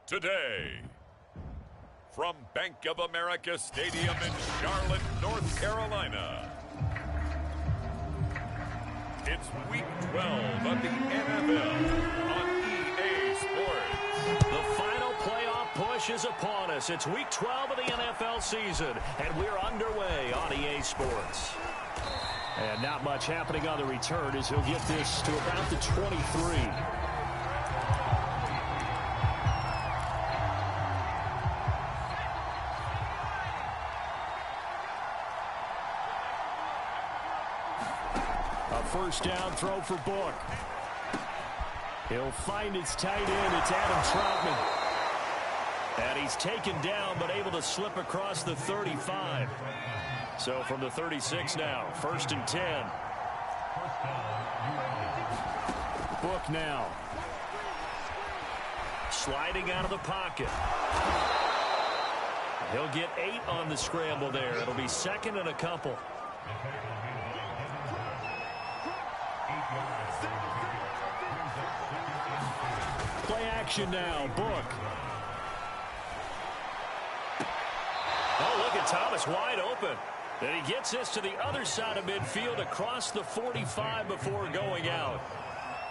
today. From Bank of America Stadium in Charlotte, North Carolina, it's Week 12 of the NFL on EA Sports. The final playoff push is upon us. It's Week 12 of the NFL season, and we're underway on EA Sports. And not much happening on the return as he'll get this to about the 23. First down throw for Book. He'll find his tight end. It's Adam Troutman. And he's taken down but able to slip across the 35. So from the 36 now, 1st and 10. Book now. Sliding out of the pocket. He'll get 8 on the scramble there. It'll be 2nd and a couple. Play action now, Book. Oh, look at Thomas wide open. And he gets this to the other side of midfield across the 45 before going out.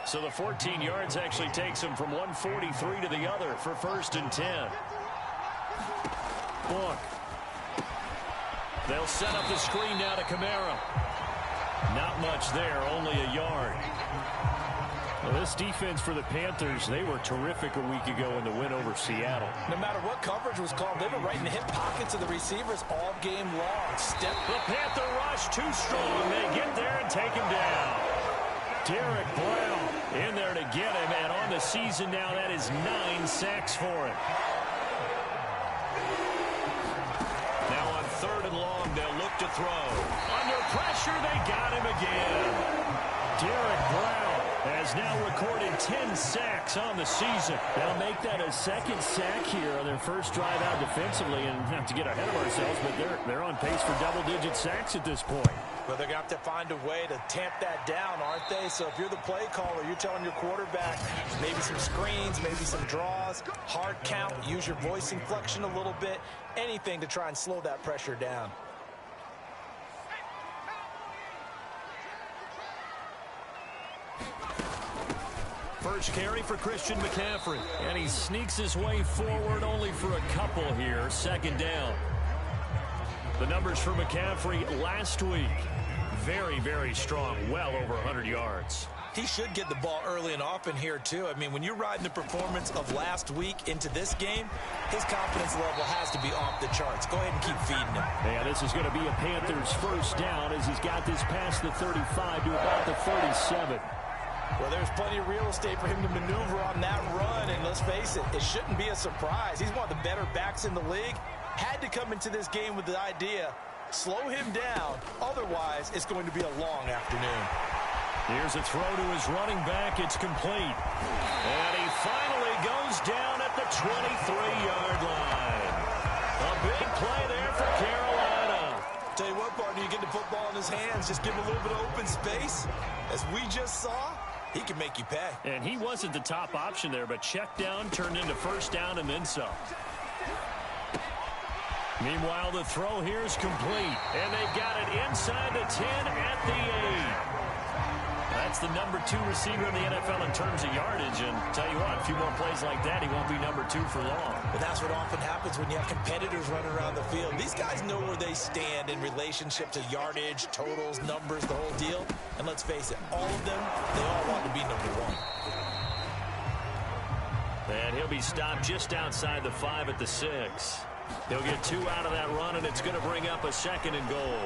So the 14 yards actually takes him from 143 to the other for 1st and 10. Book. They'll set up the screen now to Kamara. Not much there, only a yard. Well, this defense for the Panthers, they were terrific a week ago in the win over Seattle. No matter what coverage was called, they were right in the hip pockets of the receivers all game long. The Panther rush too strong. They get there and take him down. Derek Brown in there to get him, and on the season now, that is 9 sacks for him. Now on 3rd and long, they'll look to throw. Under pressure, they got him again. Derek Brown has now recorded 10 sacks on the season. They'll make that a 2nd sack here on their first drive out defensively, and not to get ahead of ourselves, but they're on pace for double-digit sacks at this point. Well, they're going to have to find a way to tamp that down, aren't they? So if you're the play caller, you're telling your quarterback maybe some screens, maybe some draws, hard count, use your voice inflection a little bit, anything to try and slow that pressure down. First carry for Christian McCaffrey. And he sneaks his way forward only for a couple here. 2nd down. The numbers for McCaffrey last week. Very, very strong. Well over 100 yards. He should get the ball early and often here, too. I mean, when you're riding the performance of last week into this game, his confidence level has to be off the charts. Go ahead and keep feeding him. Yeah, this is going to be a Panthers first down as he's got this past the 35 to about the 37. Well, there's plenty of real estate for him to maneuver on that run, and let's face it, it shouldn't be a surprise. He's one of the better backs in the league. Had to come into this game with the idea, slow him down, otherwise it's going to be a long afternoon. Here's a throw to his running back. It's complete. And he finally goes down at the 23-yard line. A big play there for Carolina. Tell you what, partner, you get the football in his hands, just give him a little bit of open space. As we just saw, he can make you pay. And he wasn't the top option there, but check down turned into 1st down and then some. Meanwhile, the throw here is complete. And they've got it inside the 10 at the 8. That's the number 2 receiver in the NFL in terms of yardage. And tell you what, a few more plays like that, he won't be number 2 for long. But that's what often happens when you have competitors running around the field. These guys know where they stand in relationship to yardage, totals, numbers, the whole deal. And let's face it, all of them, they all want to be number 1. And he'll be stopped just outside the 5 at the 6. He'll get 2 out of that run, and it's going to bring up a 2nd and goal.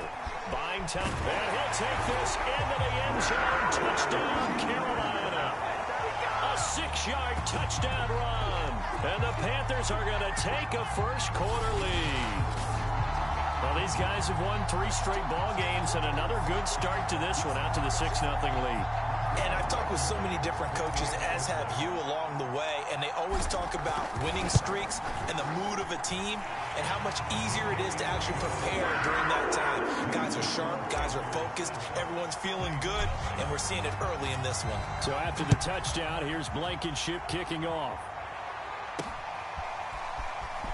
Buying time, and he'll take this into the end zone. Touchdown, Carolina. A 6-yard touchdown run. And the Panthers are going to take a first-quarter lead. Well, these guys have won 3 straight ball games, and another good start to this one, out to the 6-0 lead. And I've talked with so many different coaches, as have you along the way, and they always talk about winning streaks and the mood of a team and how much easier it is to actually prepare during that time. Guys are sharp, guys are focused, everyone's feeling good, and we're seeing it early in this one. So after the touchdown, here's Blankenship kicking off.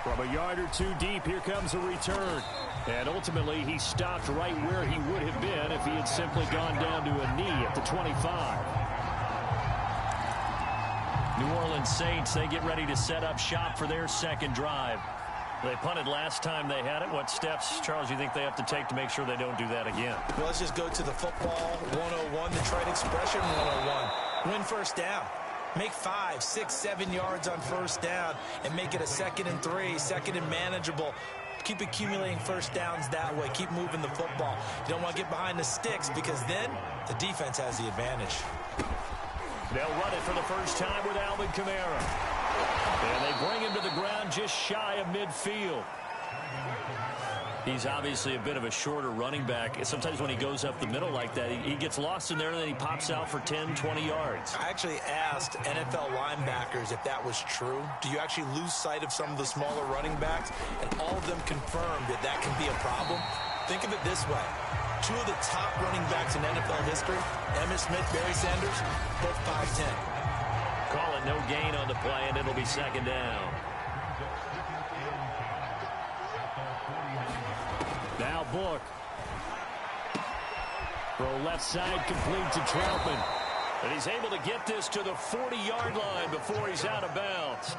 From a yard or two deep, here comes a return. And ultimately, he stopped right where he would have been if he had simply gone down to a knee at the 25. New Orleans Saints, they get ready to set up shop for their second drive. They punted last time they had it. What steps, Charles, you think they have to take to make sure they don't do that again? Well, let's just go to the football 101, the trade expression 101. Win first down. Make 5, 6, 7 yards on first down and make it a 2nd and 3, 2nd and manageable. Keep accumulating first downs that way. Keep moving the football. You don't want to get behind the sticks because then the defense has the advantage. They'll run it for the first time with Alvin Kamara. And they bring him to the ground just shy of midfield. He's obviously a bit of a shorter running back. Sometimes when he goes up the middle like that, he gets lost in there and then he pops out for 10, 20 yards. I actually asked NFL linebackers if that was true. Do you actually lose sight of some of the smaller running backs? And all of them confirmed that that can be a problem. Think of it this way. 2 of the top running backs in NFL history, Emmitt Smith, Barry Sanders, both 5'10". Call it no gain on the play, and it'll be second down. Now Book. Throw left side complete to Troutman. And he's able to get this to the 40-yard line before he's out of bounds.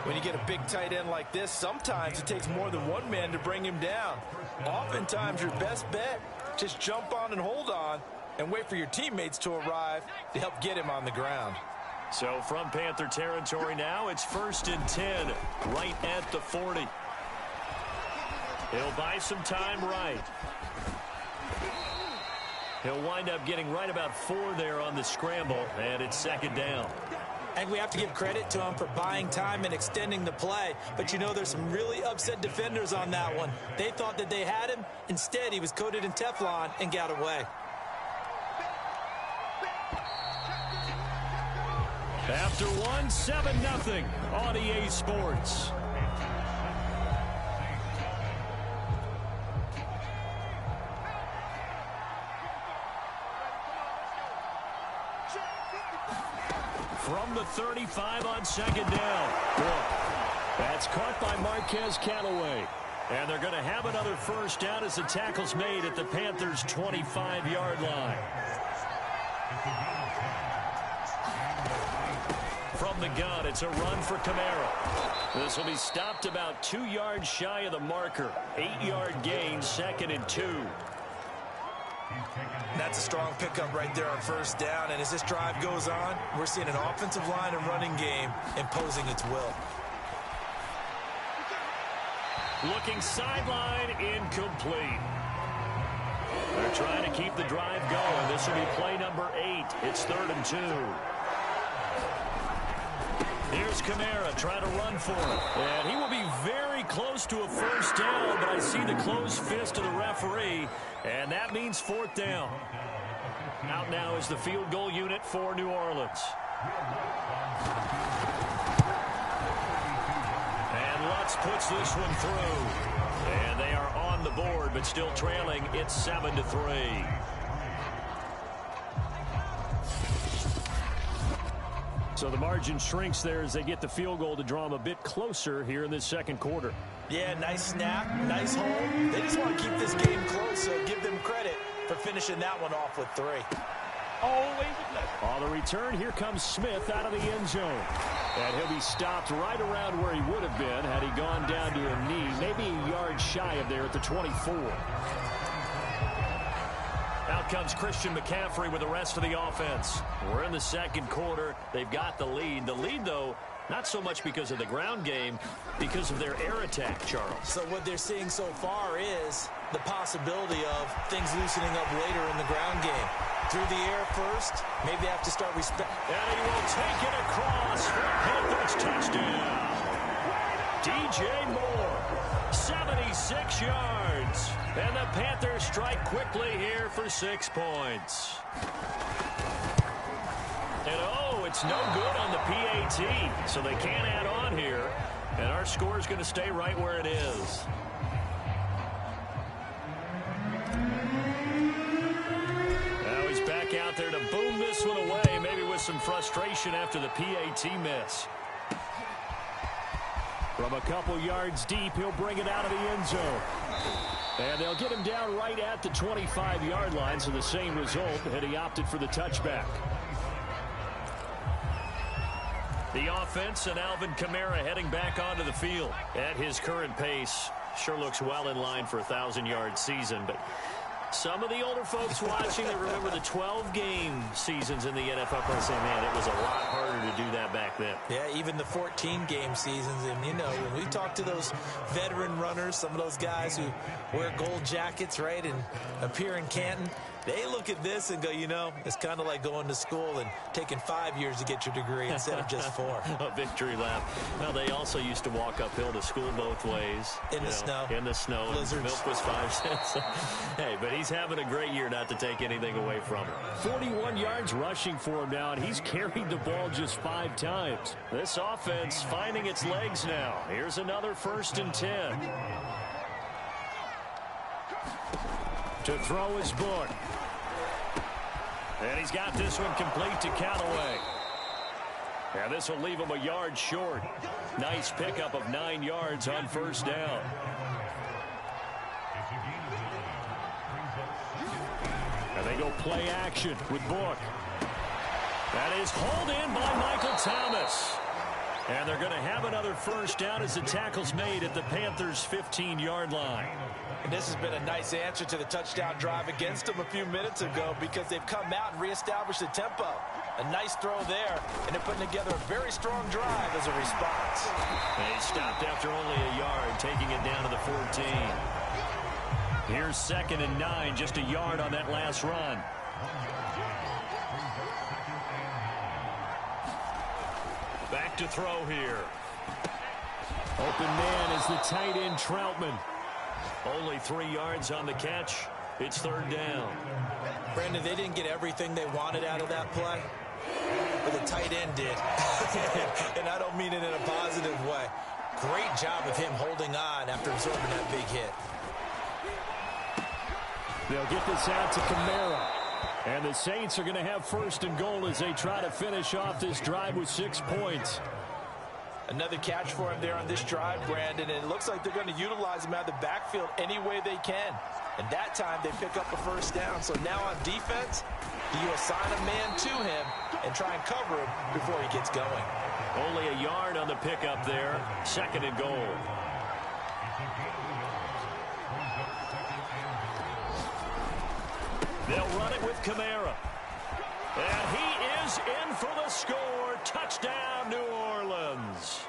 When you get a big tight end like this, sometimes it takes more than one man to bring him down. Oftentimes, your best bet, just jump on and hold on and wait for your teammates to arrive to help get him on the ground. So from Panther territory now, it's 1st and 10, right at the 40. He'll buy some time right. He'll wind up getting right about 4 there on the scramble, and it's second down. And we have to give credit to him for buying time and extending the play. But, you know, there's some really upset defenders on that one. They thought that they had him. Instead, he was coated in Teflon and got away. After 1, 7-0 on EA Sports. From the 35 on second down. That's caught by Marquez Callaway. And they're going to have another first down as the tackle's made at the Panthers' 25-yard line. From the gun, it's a run for Kamara. This will be stopped about 2 yards shy of the marker. 8-yard gain, 2nd and 2. That's a strong pickup right there on first down. And as this drive goes on, we're seeing an offensive line and running game imposing its will. Looking sideline, incomplete. They're trying to keep the drive going. This will be play number 8. It's 3rd and 2. Here's Kamara trying to run for it. And he will be very close to a first down, but I see the closed fist of the referee, and that means 4th down. Out now is the field goal unit for New Orleans. And Lutz puts this one through. And they are on the board, but still trailing. It's 7-3. So the margin shrinks there as they get the field goal to draw them a bit closer here in this second quarter. Yeah, nice snap, nice hold. They just want to keep this game close, so give them credit for finishing that one off with 3. Always a pleasure. On the return, here comes Smith out of the end zone. And he'll be stopped right around where he would have been had he gone down to a knee, maybe a yard shy of there at the 24. Out comes Christian McCaffrey with the rest of the offense. We're in the second quarter. They've got the lead. The lead, though, not so much because of the ground game, because of their air attack, Charles. So what they're seeing so far is the possibility of things loosening up later in the ground game. Through the air first, maybe they have to start respect. And he will take it across for a Panthers touchdown. DJ Moore, 76 yards. And the Panthers strike quickly here for 6 points. And oh, it's no good on the PAT, so they can't add on here. And our score is going to stay right where it is. Now he's back out there to boom this one away, maybe with some frustration after the PAT miss. From a couple yards deep, he'll bring it out of the end zone. And they'll get him down right at the 25-yard line, so the same result, and he opted for the touchback. The offense and Alvin Kamara heading back onto the field. At his current pace, sure looks well in line for a 1,000-yard season, but some of the older folks watching that remember the 12-game seasons in the NFL can say, man, it was a lot harder to do that back then. Yeah, even the 14-game seasons. And, you know, when we talk to those veteran runners, some of those guys who wear gold jackets, right, and appear in Canton, they look at this and go, you know, it's kind of like going to school and taking 5 years to get your degree instead of just 4. A victory lap. Well, they also used to walk uphill to school both ways. In the snow. In the snow. Blizzards. Milk was 5 cents. Hey, but he's having a great year, not to take anything away from him. 41 yards rushing for him now, and he's carried the ball just 5 times. This offense finding its legs now. Here's another 1st and 10. To throw his Book. And he's got this one complete to Callaway. And this will leave him a yard short. Nice pickup of 9 yards on 1st down. And they go play action with Book. That is hauled in by Michael Thomas. And they're going to have another 1st down as the tackle's made at the Panthers' 15-yard line. And this has been a nice answer to the touchdown drive against them a few minutes ago because they've come out and reestablished the tempo. A nice throw there, and they're putting together a very strong drive as a response. They stopped after only a yard, taking it down to the 14. Here's 2nd and 9, just a yard on that last run. Back to throw here. Open man is the tight end Troutman. Only 3 yards on the catch. It's 3rd down. Brandon, they didn't get everything they wanted out of that play, but the tight end did. And I don't mean it in a positive way. Great job of him holding on after absorbing that big hit. They'll get this out to Kamara. And the Saints are going to have 1st and goal as they try to finish off this drive with 6 points. Another catch for him there on this drive, Brandon, and it looks like they're going to utilize him out of the backfield any way they can. And that time they pick up a 1st down. So now on defense, do you assign a man to him and try and cover him before he gets going? Only a yard on the pickup there. 2nd and goal. They'll run it with Kamara. And he is in for the score. Touchdown, New Orleans.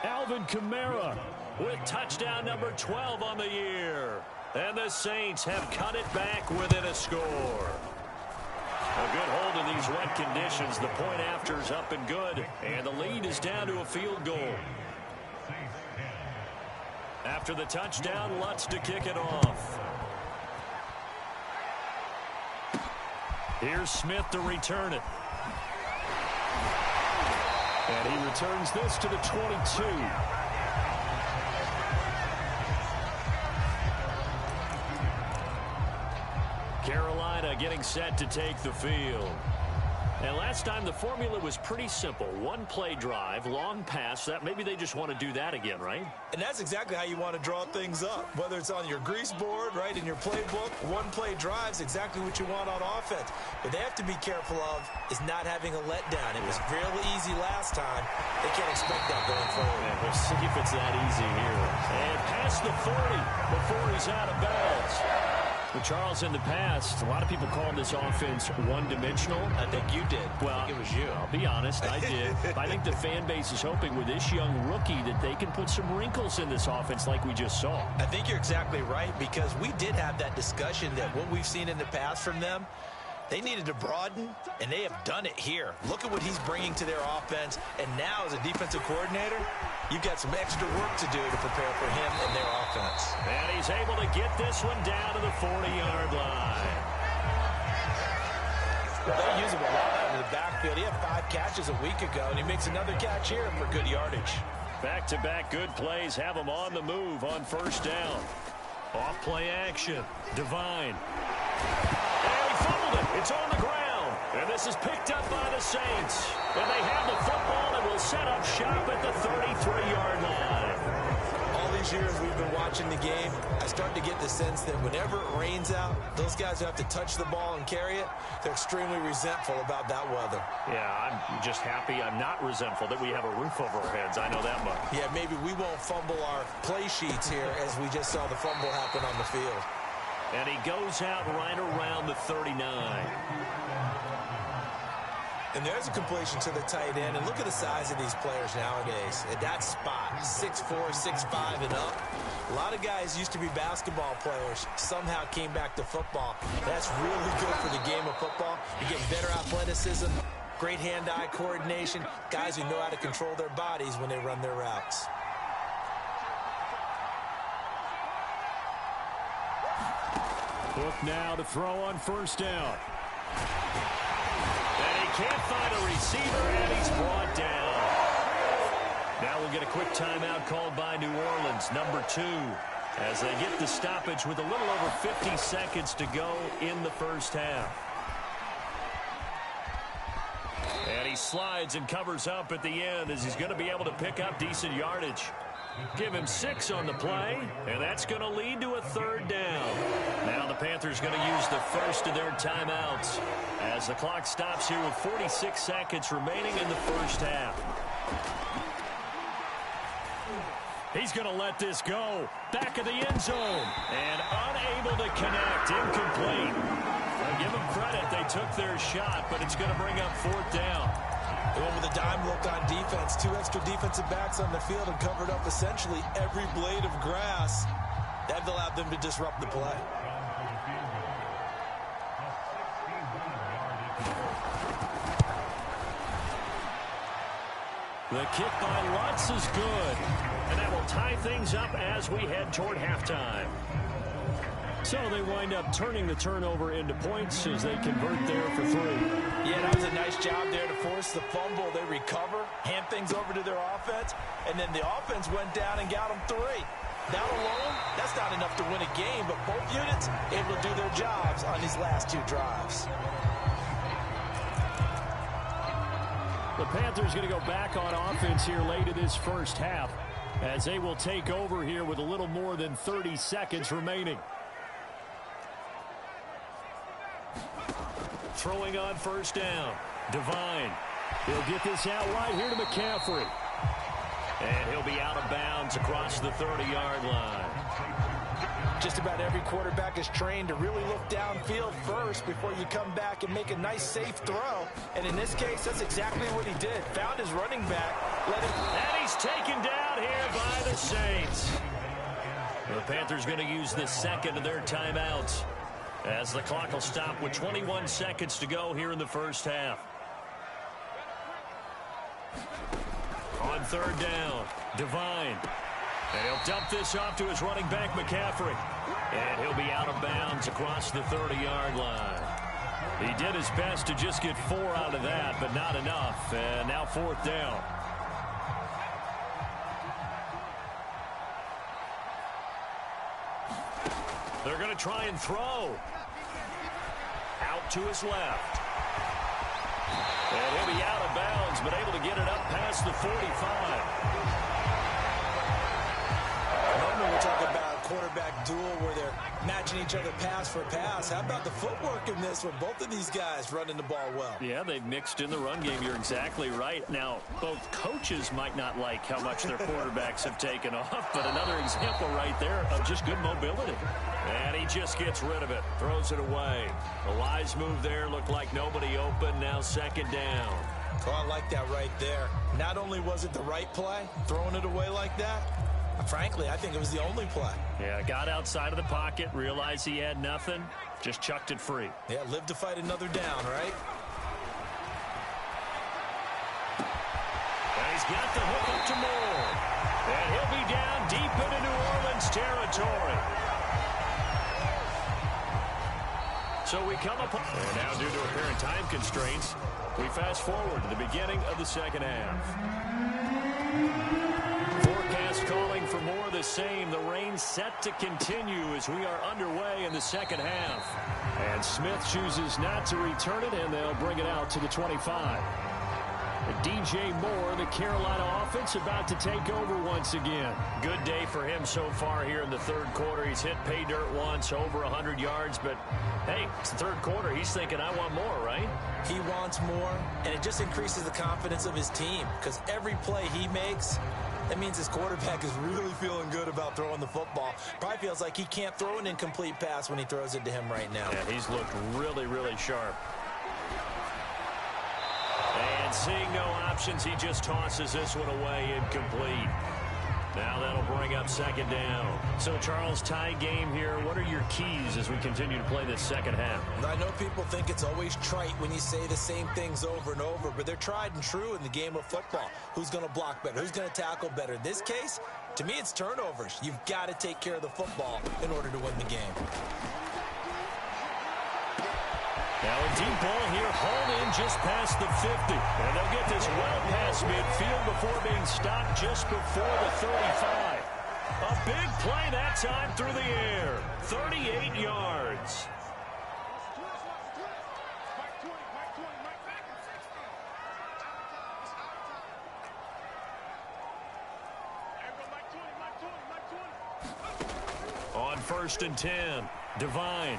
Alvin Kamara with touchdown number 12 on the year. And the Saints have cut it back within a score. A good hold in these wet conditions. The point after's up and good. And the lead is down to a field goal. After the touchdown, Lutz to kick it off. Here's Smith to return it. And he returns this to the 22. Carolina getting set to take the field. And last time the formula was pretty simple. 1-play drive, long pass. That maybe they just want to do that again, right? And that's exactly how you want to draw things up. Whether it's on your grease board, right, in your playbook, 1-play drive's exactly what you want on offense. But they have to be careful of is not having a letdown. It was really easy last time. They can't expect that going forward. And we'll see if it's that easy here. And past the 40 before he's out of bounds. Well, Charles, in the past, a lot of people called this offense one-dimensional. I think you did. Well, I think it was you. I'll be honest, I did. I think the fan base is hoping with this young rookie that they can put some wrinkles in this offense like we just saw. I think you're exactly right because we did have that discussion that what we've seen in the past from them, they needed to broaden, and they have done it here. Look at what he's bringing to their offense, and now as a defensive coordinator, you've got some extra work to do to prepare for him and their offense. And he's able to get this one down to the 40-yard line. Well, they use him a lot out of the backfield. He had 5 catches a week ago, and he makes another catch here for good yardage. Back-to-back good plays have him on the move on 1st down. Off play action. Devine. And he fumbled it. It's on the ground. And this is picked up by the Saints. And they have the football and will set up shop at the 33-yard line. these years we've been watching the game, I start to get the sense that whenever it rains out, those guys who have to touch the ball and carry it, they're extremely resentful about that weather. Yeah, I'm just happy I'm not resentful that we have a roof over our heads. I know that much. Yeah, maybe we won't fumble our play sheets here as we just saw the fumble happen on the field. And he goes out right around the 39. And there's a completion to the tight end. And look at the size of these players nowadays. At that spot, 6'4", 6'5", and up. A lot of guys used to be basketball players, somehow came back to football. That's really good for the game of football. You're getting better athleticism, great hand-eye coordination, guys who know how to control their bodies when they run their routes. Book now to throw on first down. And he can't find a receiver, and he's brought down. Now we'll get a quick timeout called by New Orleans, number 2, as they get the stoppage with a little over 50 seconds to go in the first half. And he slides and covers up at the end as he's going to be able to pick up decent yardage. Give him 6 on the play, and that's going to lead to a third down. Now the Panthers going to use the first of their timeouts as the clock stops here with 46 seconds remaining in the first half. He's going to let this go. Back of the end zone, and unable to connect. Incomplete. I'll give them credit. They took their shot, but it's going to bring up fourth down. They went with a dime look on defense. 2 extra defensive backs on the field and covered up essentially every blade of grass. That allowed them to disrupt the play. The kick by Lutz is good. And that will tie things up as we head toward halftime. So they wind up turning the turnover into points as they convert there for 3. Yeah, that was a nice job there to force the fumble. They recover, hand things over to their offense, and then the offense went down and got them 3. That alone, that's not enough to win a game, but both units able to do their jobs on these last 2 drives. The Panthers going to go back on offense here late in this first half as they will take over here with a little more than 30 seconds remaining. Throwing on first down. Devine. He'll get this out wide here to McCaffrey. And he'll be out of bounds across the 30-yard line. Just about every quarterback is trained to really look downfield first before you come back and make a nice, safe throw. And in this case, that's exactly what he did. Found his running back. And he's taken down here by the Saints. The Panthers going to use the second of their timeouts as the clock will stop with 21 seconds to go here in the first half. On third down, Devine. And he'll dump this off to his running back, McCaffrey. And he'll be out of bounds across the 30-yard line. He did his best to just get 4 out of that, but not enough. And now fourth down. They're going to try and throw. Out to his left. And he'll be out of bounds, but able to get it up past the 45. Normally we're talking about a quarterback duel where they're matching each other pass for pass. How about the footwork in this with both of these guys running the ball well? Yeah, they've mixed in the run game. You're exactly right. Now, both coaches might not like how much their quarterbacks have taken off, but another example right there of just good mobility. And he just gets rid of it, throws it away. A wise move there, looked like nobody open, now second down. Oh, I like that right there. Not only was it the right play, throwing it away like that, frankly, I think it was the only play. Yeah, got outside of the pocket, realized he had nothing, just chucked it free. Yeah, live to fight another down, right? And he's got the hook up to Moore. And he'll be down deep into New Orleans territory. So we come up, and now due to apparent time constraints, we fast forward to the beginning of the second half. Forecast calling for more of the same. The rain set to continue as we are underway in the second half. And Smith chooses not to return it, and they'll bring it out to the 25. DJ Moore, the Carolina offense, about to take over once again. Good day for him so far here in the third quarter. He's hit pay dirt once, over 100 yards. But, hey, it's the third quarter. He's thinking, I want more, right? He wants more, and it just increases the confidence of his team because every play he makes, that means his quarterback is really feeling good about throwing the football. Probably feels like he can't throw an incomplete pass when he throws it to him right now. Yeah, he's looked really, really sharp. And seeing no options, he just tosses this one away, incomplete. Now that'll bring up second down. So, Charles, tie game here. What are your keys as we continue to play this second half? I know people think it's always trite when you say the same things over and over, but they're tried and true in the game of football. Who's going to block better? Who's going to tackle better? In this case, to me, it's turnovers. You've got to take care of the football in order to win the game. Now a deep ball here, hauled in just past the 50. And they'll get this well past midfield before being stopped just before the 35. A big play that time through the air. 38 yards. On 1st and 10, Devine.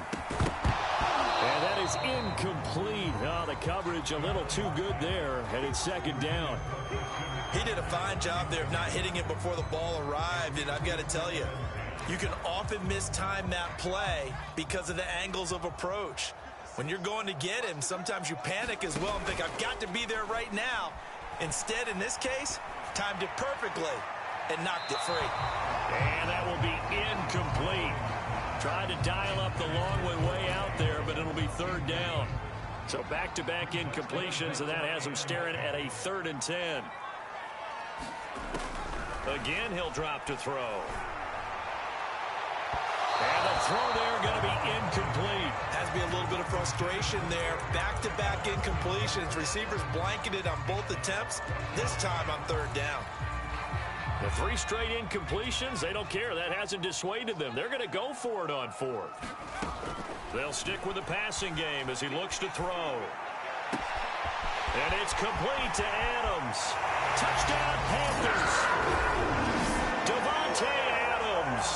And that is incomplete. Oh, the coverage a little too good there, and it's second down. He did a fine job there of not hitting it before the ball arrived, and I've got to tell you, you can often mistime that play because of the angles of approach. When you're going to get him, sometimes you panic as well and think, I've got to be there right now. Instead, in this case, timed it perfectly and knocked it free. And that will be incomplete. Tried to dial up the long one way out there, but it'll be third down. So back-to-back incompletions, and that has him staring at a 3rd and 10. Again, he'll drop to throw. And the throw there going to be incomplete. Has to be a little bit of frustration there. Back-to-back incompletions. Receivers blanketed on both attempts. This time on 3rd down. The 3 straight incompletions, they don't care. That hasn't dissuaded them. They're going to go for it on 4th. They'll stick with the passing game as he looks to throw. And it's complete to Adams. Touchdown, Panthers. Davante Adams.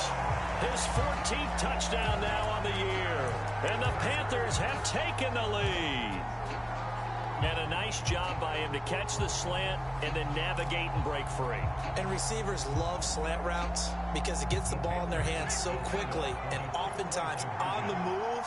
His 14th touchdown now on the year. And the Panthers have taken the lead. And a nice job by him to catch the slant and then navigate and break free. And receivers love slant routes because it gets the ball in their hands so quickly and oftentimes on the move.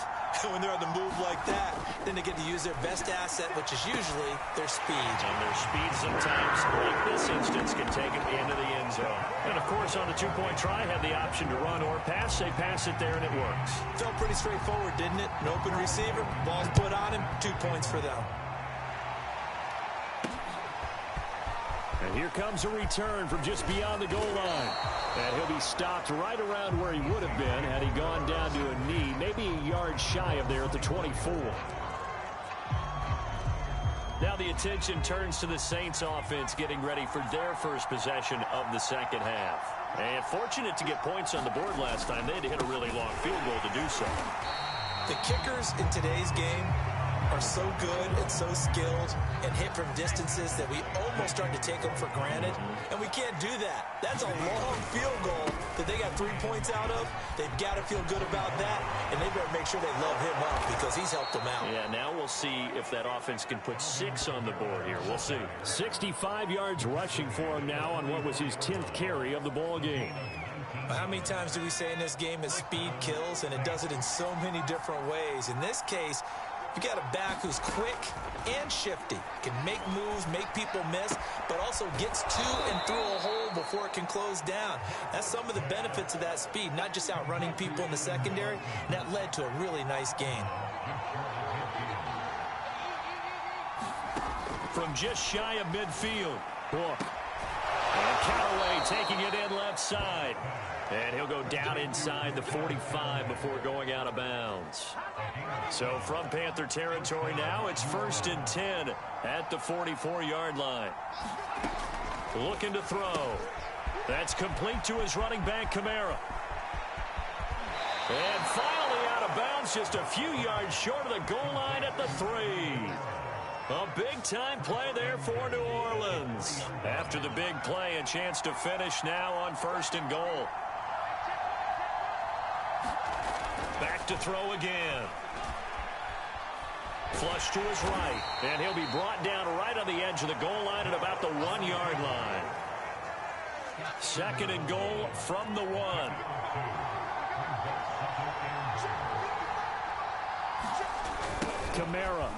When they're on the move like that, then they get to use their best asset, which is usually their speed. And their speed sometimes, like this instance, can take them into the end zone. And, of course, on the 2-point try, had the option to run or pass. They pass it there, and it works. Felt pretty straightforward, didn't it? An open receiver, ball's put on him, 2 points for them. And here comes a return from just beyond the goal line. And he'll be stopped right around where he would have been had he gone down to a knee, maybe a yard shy of there at the 24. Now the attention turns to the Saints offense getting ready for their first possession of the second half. And fortunate to get points on the board last time. They had to hit a really long field goal to do so. The kickers in today's game are so good and so skilled and hit from distances that we almost start to take them for granted, and we can't do that. That's a long field goal that they got 3 points out of. They've got to feel good about that, and they better make sure they love him up because he's helped them out. Yeah, now we'll see if that offense can put 6 on the board here. We'll see. 65 yards rushing for him now on what was his 10th carry of the ball game. How many times do we say in this game that speed kills, and it does it in so many different ways? In this case, you got a back who's quick and shifty, can make moves, make people miss, but also gets to and through a hole before it can close down. That's some of the benefits of that speed, not just outrunning people in the secondary. And that led to a really nice game. From just shy of midfield, Book. And Callaway taking it in left side. And he'll go down inside the 45 before going out of bounds. So from Panther territory now, it's 1st and 10 at the 44-yard line. Looking to throw. That's complete to his running back, Kamara. And finally out of bounds, just a few yards short of the goal line at the 3. A big-time play there for New Orleans. After the big play, a chance to finish now on 1st and goal. Back to throw again. Flush to his right, and he'll be brought down right on the edge of the goal line at about the 1-yard line. 2nd and goal from the 1. Kamara.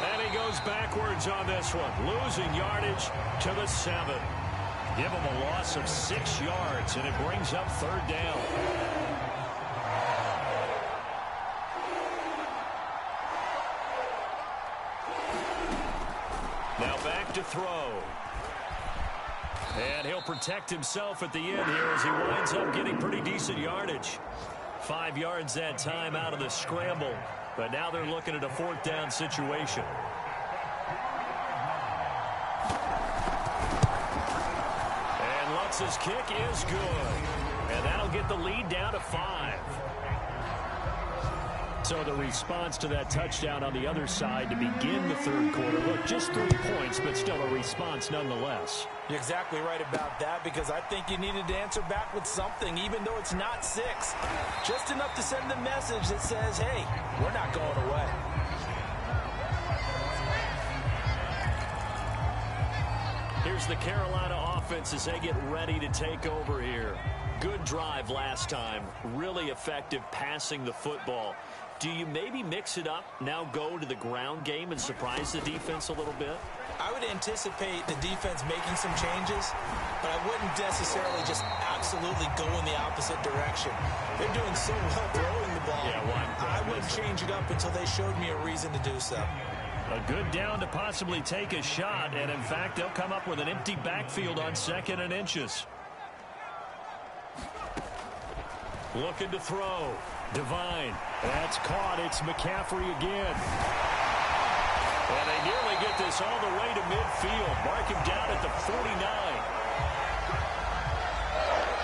And he goes backwards on this one, losing yardage to the 7. Give him a loss of 6 yards, and it brings up 3rd down. Now back to throw. And he'll protect himself at the end here as he winds up getting pretty decent yardage. 5 yards that time out of the scramble. But now they're looking at a 4th down situation. And Lutz's kick is good. And that'll get the lead down to 5. So the response to that touchdown on the other side to begin the 3rd quarter. Look, just 3 points, but still a response nonetheless. You're exactly right about that, because I think you needed to answer back with something, even though it's not 6. Just enough to send the message that says, hey, we're not going away. Here's the Carolina offense as they get ready to take over here. Good drive last time. Really effective passing the football. Do you maybe mix it up, now go to the ground game and surprise the defense a little bit? I would anticipate the defense making some changes, but I wouldn't necessarily just absolutely go in the opposite direction. They're doing so well throwing the ball. I wouldn't change it up until they showed me a reason to do so. A good down to possibly take a shot, and in fact, they'll come up with an empty backfield on 2nd and inches. Looking to throw. Devine. That's caught. It's McCaffrey again. And they nearly get this all the way to midfield. Mark him down at the 49.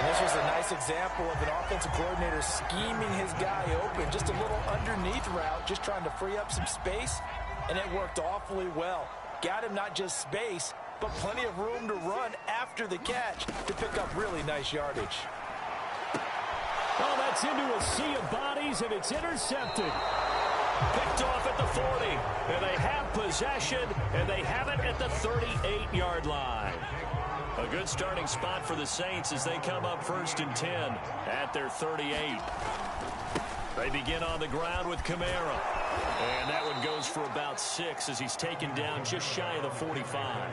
And this was a nice example of an offensive coordinator scheming his guy open. Just a little underneath route, just trying to free up some space. And it worked awfully well. Got him not just space, but plenty of room to run after the catch to pick up really nice yardage. Oh, that's into a sea of bodies, and it's intercepted. Picked off at the 40, and they have possession, and they have it at the 38-yard line. A good starting spot for the Saints as they come up 1st and 10 at their 38. They begin on the ground with Kamara, and that one goes for about 6 as he's taken down just shy of the 45.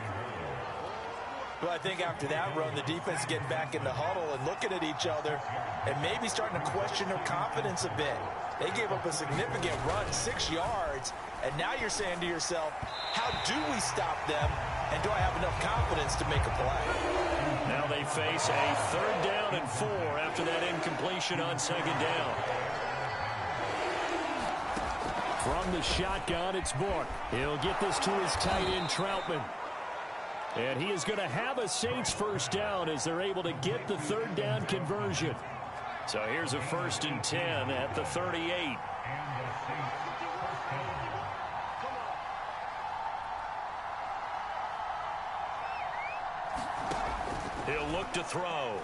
Well, I think after that run, the defense is getting back in the huddle and looking at each other and maybe starting to question their confidence a bit. They gave up a significant run, 6 yards, and now you're saying to yourself, how do we stop them, and do I have enough confidence to make a play? Now they face a 3rd down and 4 after that incompletion on 2nd down. From the shotgun, it's Book. He'll get this to his tight end, Troutman. And he is going to have a Saints 1st down as they're able to get the 3rd down conversion. So here's a 1st and 10 at the 38. He'll look to throw.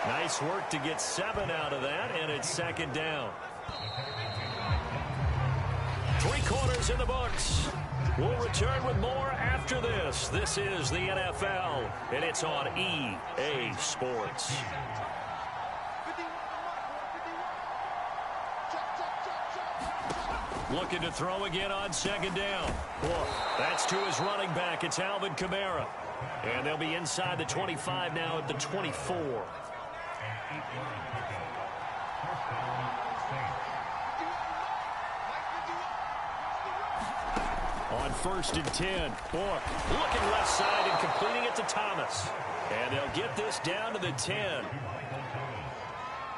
Nice work to get 7 out of that, and it's 2nd down. 3 quarters in the books. We'll return with more after this. This is the NFL, and it's on EA Sports. Looking to throw again on 2nd down. Look, that's to his running back. It's Alvin Kamara. And they'll be inside the 25 now at the 24. On 1st and 10, Book looking left side and completing it to Thomas. And they'll get this down to the 10.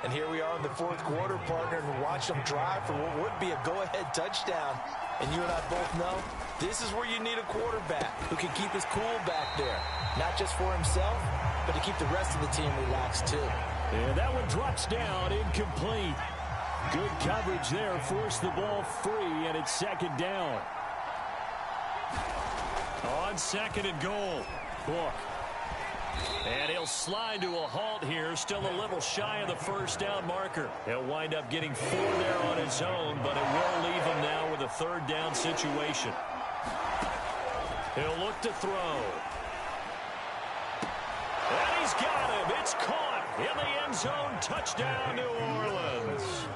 And here we are in the 4th quarter, partner, and watch them drive for what would be a go-ahead touchdown. And you and I both know this is where you need a quarterback who can keep his cool back there. Not just for himself, but to keep the rest of the team relaxed too. And that one drops down incomplete. Good coverage there. Forced the ball free, and it's second down. On second and goal. Book. And he'll slide to a halt here. Still a little shy of the first down marker. He'll wind up getting 4 there on his own, but it will leave him now with a third down situation. He'll look to throw. And he's got him. It's caught in the end zone. Touchdown, New Orleans.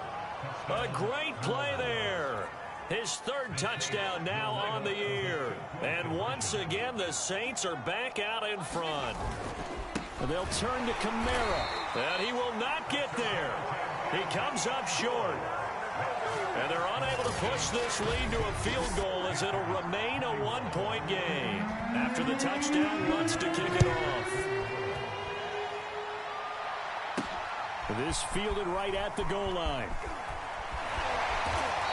A great play there. His third touchdown now on the year. And once again, the Saints are back out in front. They'll turn to Kamara. And he will not get there. He comes up short. And they're unable to push this lead to a field goal as it'll remain a one-point game. After the touchdown, Lutz to kick it off. This fielded right at the goal line.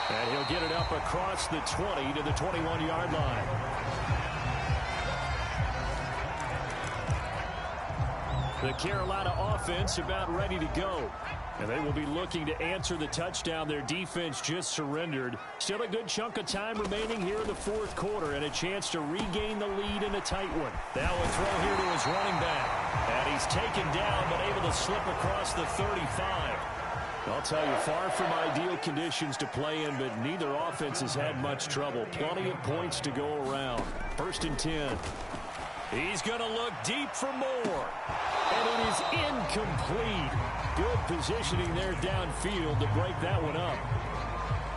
And he'll get it up across the 20 to the 21-yard line. The Carolina offense about ready to go. And they will be looking to answer the touchdown their defense just surrendered. Still a good chunk of time remaining here in the fourth quarter and a chance to regain the lead in a tight one. Now a throw here to his running back. And he's taken down but able to slip across the 35. I'll tell you, far from ideal conditions to play in, but neither offense has had much trouble. Plenty of points to go around. 1st and 10. He's going to look deep for more. And it is incomplete. Good positioning there downfield to break that one up.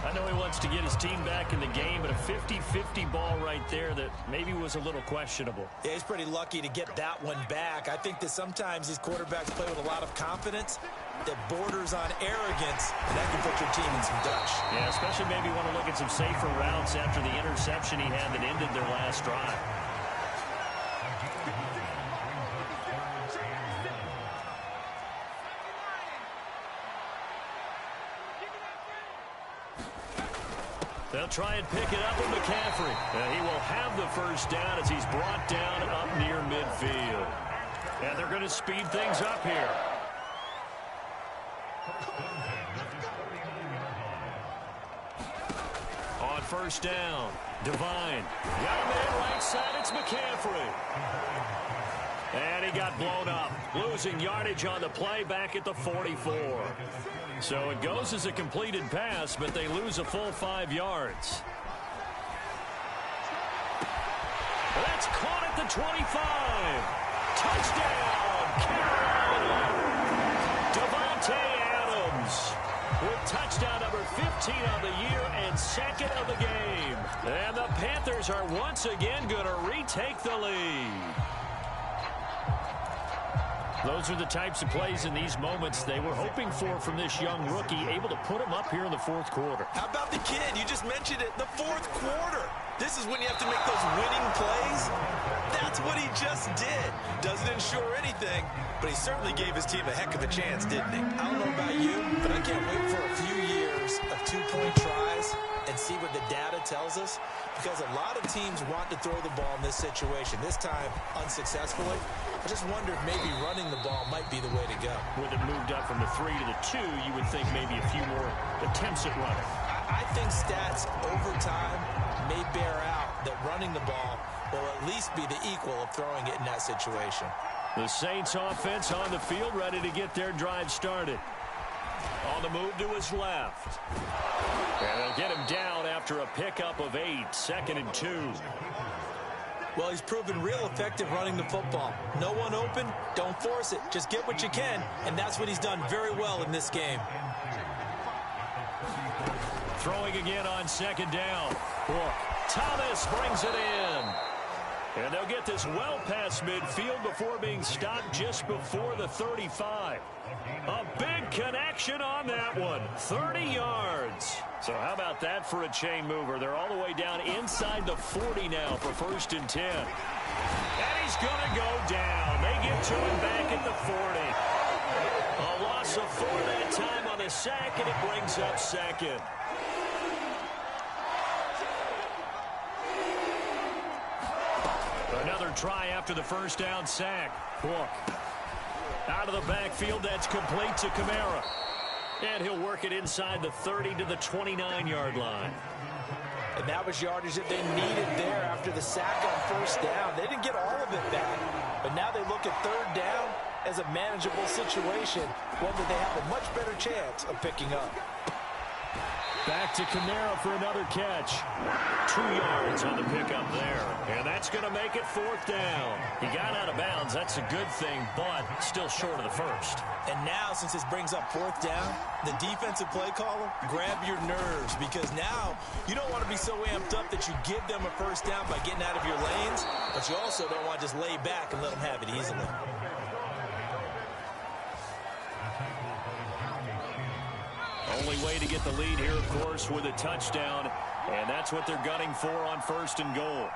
I know he wants to get his team back in the game, but a 50-50 ball right there that maybe was a little questionable. Yeah, he's pretty lucky to get that one back. I think that sometimes these quarterbacks play with a lot of confidence that borders on arrogance, and that can put your team in some dutch. Yeah, especially maybe want to look at some safer routes after the interception he had that ended their last drive. They'll try and pick it up with McCaffrey. And he will have the first down as he's brought down up near midfield. And they're going to speed things up here. On first down, Devine. Got him in right side. It's McCaffrey. And he got blown up. Losing yardage on the play back at the 44. So it goes as a completed pass, but they lose a full 5 yards. That's caught at the 25. Touchdown, Carolina. Devontae Adams with touchdown number 15 on the year and 2nd of the game. And the Panthers are once again going to retake the lead. Those are the types of plays in these moments they were hoping for from this young rookie, able to put him up here in the fourth quarter. How about the kid? You just mentioned it, the fourth quarter. This is when you have to make those winning plays. That's what he just did. Doesn't ensure anything, but he certainly gave his team a heck of a chance, didn't he? I don't know about you, but I can't wait for a few years of 2-point tries and see what the data tells us, because a lot of teams want to throw the ball in this situation, this time unsuccessfully. I just wonder if maybe running the ball might be the way to go. With it moved up from the 3 to the 2, you would think maybe a few more attempts at running. I think stats over time may bear out that running the ball will at least be the equal of throwing it in that situation. The Saints offense on the field, ready to get their drive started. On the move to his left. And they'll get him down after a pickup of 8, 2nd and 2. Well, he's proven real effective running the football. No one open, don't force it. Just get what you can, and that's what he's done very well in this game. Throwing again on 2nd down. Thomas brings it in. And they'll get this well past midfield before being stopped just before the 35. A big connection on that one. 30 yards. So how about that for a chain mover? They're all the way down inside the 40 now for 1st and 10. And he's going to go down. They get to him back at the 40. A loss of 4 that time on the sack, and it brings up 2nd. Another try after the first down sack. Out of the backfield, that's complete to Kamara. And he'll work it inside the 30 to the 29-yard line. And that was yardage that they needed there after the sack on first down. They didn't get all of it back, but now they look at third down as a manageable situation, one that they have a much better chance of picking up. Back to Kamara for another catch. 2 yards on the pickup there. And that's going to make it fourth down. He got out of bounds. That's a good thing, but still short of the first. And now, since this brings up fourth down, the defensive play caller, grab your nerves, because now you don't want to be so amped up that you give them a first down by getting out of your lanes, but you also don't want to just lay back and let them have it easily. Only way to get the lead here, of course, with a touchdown, and that's what they're gunning for on first and goal.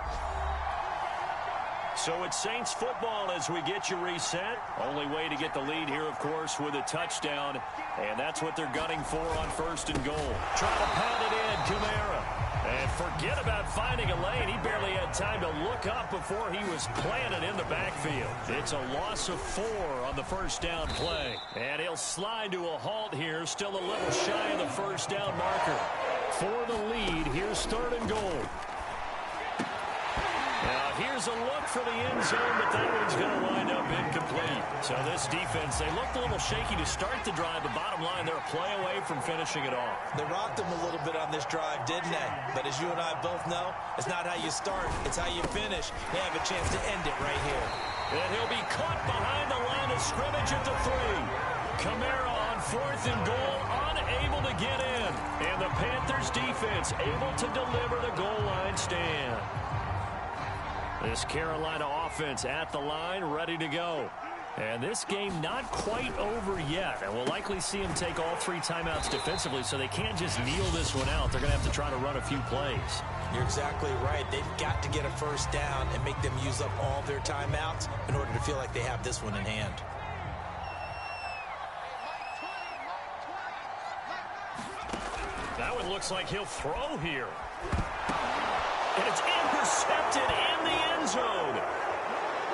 So it's Saints football as we get you reset. Only way to get the lead here, of course, with a touchdown, and that's what they're gunning for on first and goal. Try to pound it in, Kamara. And forget about finding a lane. He barely had time to look up before he was planted in the backfield. It's a loss of 4 on the first down play. And he'll slide to a halt here, still a little shy of the first down marker. For the lead, here's third and goal. Now, here's a look for the end zone, but that one's going to wind up incomplete. So this defense, they looked a little shaky to start the drive. The bottom line, they're a play away from finishing it off. They rocked them a little bit on this drive, didn't they? But as you and I both know, it's not how you start, it's how you finish. They have a chance to end it right here. And he'll be caught behind the line of scrimmage at the 3. Kamara on fourth and goal, unable to get in. And the Panthers defense able to deliver the goal line stand. This Carolina offense at the line, ready to go. And this game not quite over yet. And we'll likely see him take all 3 timeouts defensively, so they can't just kneel this one out. They're going to have to try to run a few plays. You're exactly right. They've got to get a first down and make them use up all their timeouts in order to feel like they have this one in hand. That one looks like he'll throw here. And it's intercepted in the end zone.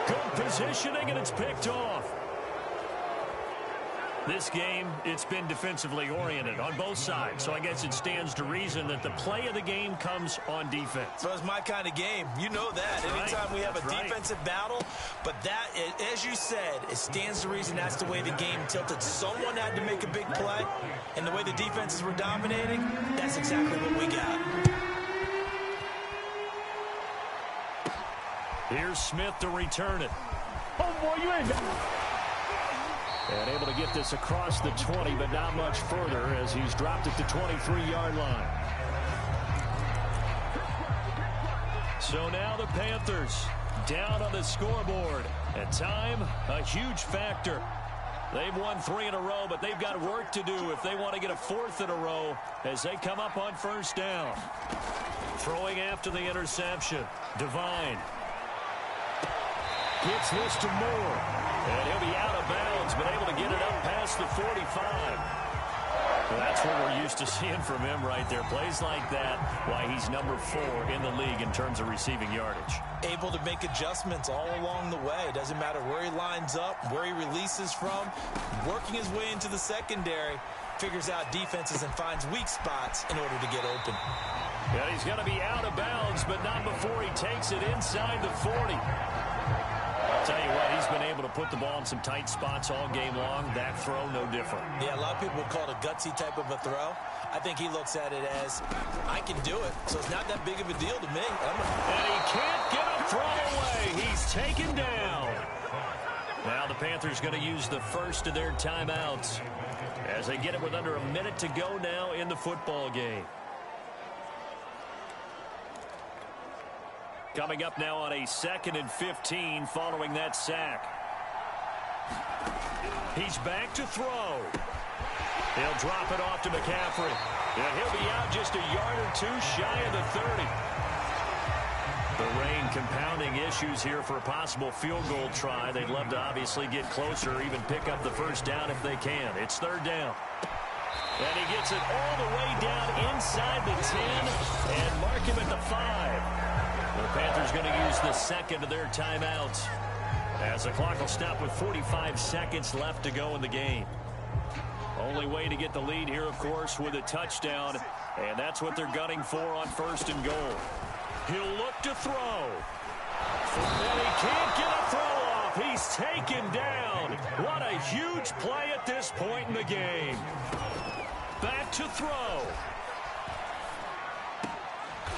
Good positioning, and it's picked off. This game, it's been defensively oriented on both sides, so I guess it stands to reason that the play of the game comes on defense. So it's my kind of game. You know that. Anytime we have a defensive battle, but that, as you said, it stands to reason that's the way the game tilted. Someone had to make a big play, and the way the defenses were dominating, that's exactly what we got. Here's Smith to return it. Oh, boy, you ain't... And able to get this across the 20, but not much further as he's dropped at the 23-yard line. So now the Panthers down on the scoreboard. And time, a huge factor. They've won 3 in a row, but they've got work to do if they want to get a 4th in a row as they come up on first down. Throwing after the interception, Devine. Gets this to Moore. And he'll be out of bounds, but able to get it up past the 45. Well, that's what we're used to seeing from him right there. Plays like that, why he's number 4 in the league in terms of receiving yardage. Able to make adjustments all along the way. Doesn't matter where he lines up, where he releases from. Working his way into the secondary, figures out defenses and finds weak spots in order to get open. Yeah, he's going to be out of bounds, but not before he takes it inside the 40. Tell you what, he's been able to put the ball in some tight spots all game long. That throw, no different. Yeah, a lot of people would call it a gutsy type of a throw. I think he looks at it as, I can do it, so it's not that big of a deal to me. And he can't get a throw away. He's taken down. Now the Panthers going to use the first of their timeouts as they get it with under a minute to go now in the football game. Coming up now on a 2nd and 15 following that sack. He's back to throw. He'll drop it off to McCaffrey. And he'll be out just a yard or 2 shy of the 30. The rain compounding issues here for a possible field goal try. They'd love to obviously get closer, even pick up the first down if they can. It's 3rd down. And he gets it all the way down inside the 10 and mark him at the 5. The Panthers going to use the 2nd of their timeouts as the clock will stop with 45 seconds left to go in the game. Only way to get the lead here, of course, with a touchdown. And that's what they're gunning for on 1st and goal. He'll look to throw. And he can't get a throw off. He's taken down. What a huge play at this point in the game. Back to throw.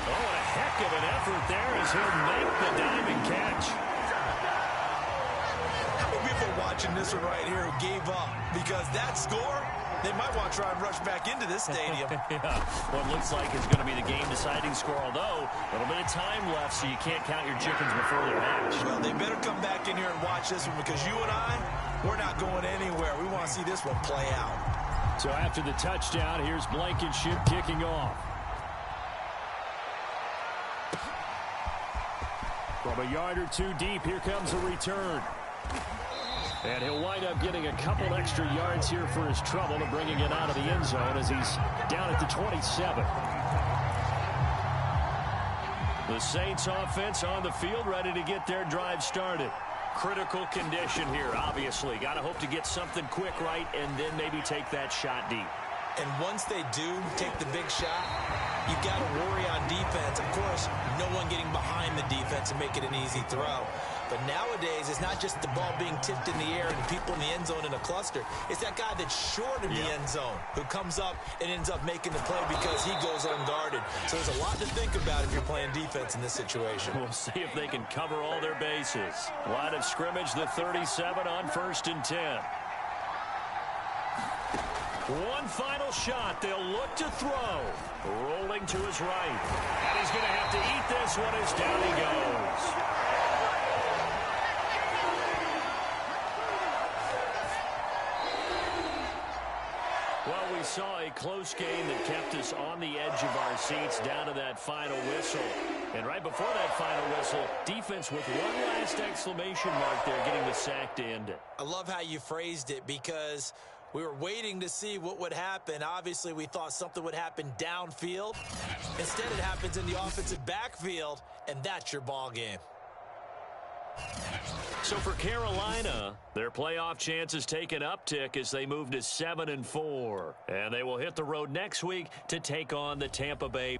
Oh, a heck of an effort there as he'll make the diamond catch. How many people watching this one right here who gave up? Because that score, they might want to try and rush back into this stadium. Yeah, what looks like is going to be the game-deciding score, although a little bit of time left, so you can't count your chickens before they're hatched. Well, they better come back in here and watch this one because you and I, we're not going anywhere. We want to see this one play out. So after the touchdown, here's Blankenship kicking off. From a yard or two deep, here comes a return. And he'll wind up getting a couple extra yards here for his trouble and bringing it out of the end zone as he's down at the 27. The Saints offense on the field, ready to get their drive started. Critical condition here, obviously. Got to hope to get something quick right and then maybe take that shot deep. And once they do take the big shot, you've got to worry on defense. Of course, no one getting behind the defense and make it an easy throw. But nowadays, it's not just the ball being tipped in the air and people in the end zone in a cluster. It's that guy that's short in the end zone who comes up and ends up making the play because he goes unguarded. So there's a lot to think about if you're playing defense in this situation. We'll see if they can cover all their bases. Line of scrimmage, the 37 on 1st and 10. One final shot. They'll look to throw. Rolling to his right. And he's going to have to eat this one as down he goes. Well, we saw a close game that kept us on the edge of our seats down to that final whistle. And right before that final whistle, defense with one last exclamation mark there, getting the sack to end it. I love how you phrased it because we were waiting to see what would happen. Obviously, we thought something would happen downfield. Instead, it happens in the offensive backfield, and that's your ball game. So for Carolina, their playoff chances take an uptick as they move to 7-4. And they will hit the road next week to take on the Tampa Bay